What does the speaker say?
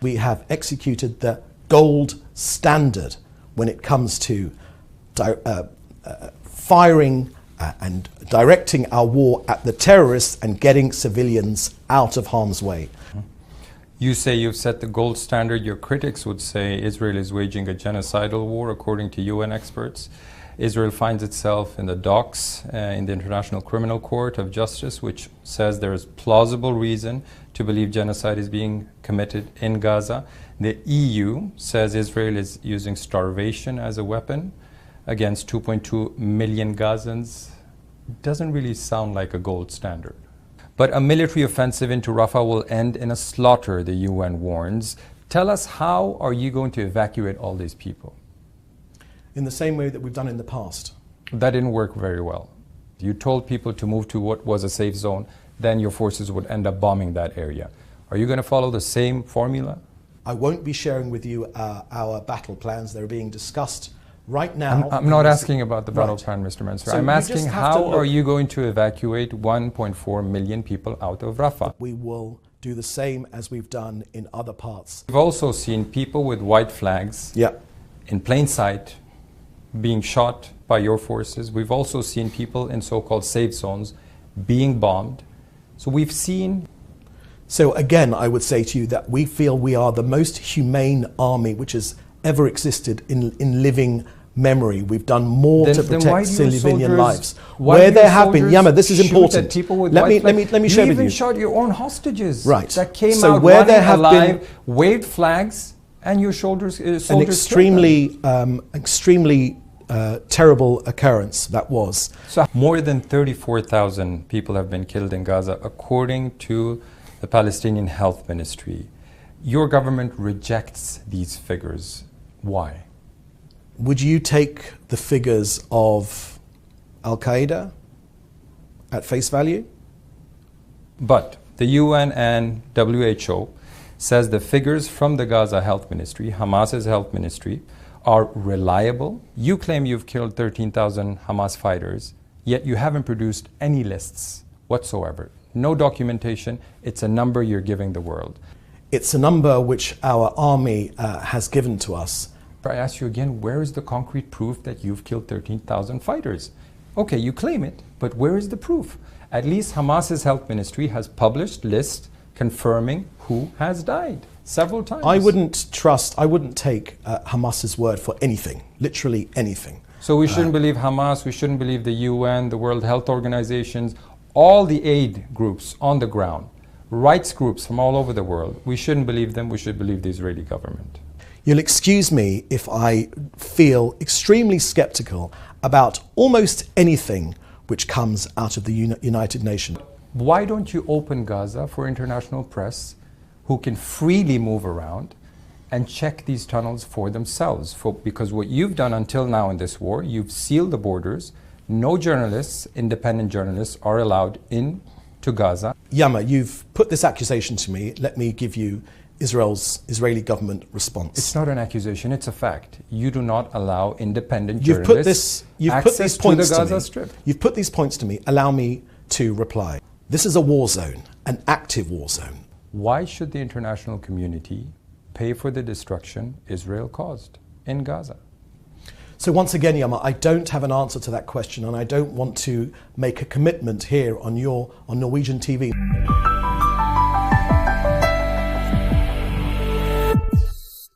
We have executed the gold standard when it comes to firing and directing our war at the terrorists and getting civilians out of harm's way. You say you've set the gold standard. Your critics would say Israel is waging a genocidal war, according to UN experts. Israel finds itself in the docks in the International Criminal Court of Justice, which says there is plausible reason to believe genocide is being committed in Gaza. The EU says Israel is using starvation as a weapon against 2.2 million Gazans. It doesn't really sound like a gold standard. But a military offensive into Rafah will end in a slaughter, the UN warns. Tell us, how are you going to evacuate all these people? In the same way that we've done in the past. That didn't work very well. You told people to move to what was a safe zone, then your forces would end up bombing that area. Are you going to follow the same formula? I won't be sharing with you our battle plans. They're being discussed right now. I'm not asking about the battle plan, Mr. Mansour. So I'm asking, how are you going to evacuate 1.4 million people out of Rafah? We will do the same as we've done in other parts. We've also seen people with white flags in plain sight being shot by your forces. We've also seen people in so-called safe zones being bombed. So we've seen... So again, I would say to you that we feel we are the most humane army which has ever existed in living memory. We've done more to protect civilian lives. Where there have been, Yama, this is important. Let me share with you. You even shot your own hostages. Right. That came so out where there have alive, been waved flags, and your soldiers an extremely terrible occurrence that was. So more than 34,000 people have been killed in Gaza, according to the Palestinian Health Ministry. Your government rejects these figures. Why? Would you take the figures of Al-Qaeda at face value? But the UN and WHO says the figures from the Gaza Health Ministry, Hamas's health ministry, are reliable. You claim you've killed 13,000 Hamas fighters, yet you haven't produced any lists whatsoever. No documentation. It's a number you're giving the world. It's a number which our army has given to us. I ask you again, where is the concrete proof that you've killed 13,000 fighters? Okay, you claim it, but where is the proof? At least Hamas's health ministry has published lists confirming who has died several times. I wouldn't take Hamas's word for anything, literally anything. So we shouldn't believe Hamas, we shouldn't believe the UN, the World Health Organizations, all the aid groups on the ground, rights groups from all over the world. We shouldn't believe them, we should believe the Israeli government. You'll excuse me if I feel extremely skeptical about almost anything which comes out of the United Nations. Why don't you open Gaza for international press who can freely move around and check these tunnels for themselves? Because what you've done until now in this war, you've sealed the borders. No journalists, independent journalists, are allowed in to Gaza. Yama, you've put this accusation to me. Let me give you Israeli government response. It's not an accusation, it's a fact. You do not allow independent journalists access to the Gaza Strip. You've put these points to me. Allow me to reply. This is a war zone, an active war zone. Why should the international community pay for the destruction Israel caused in Gaza? So once again, Yama, I don't have an answer to that question, and I don't want to make a commitment here on Norwegian TV.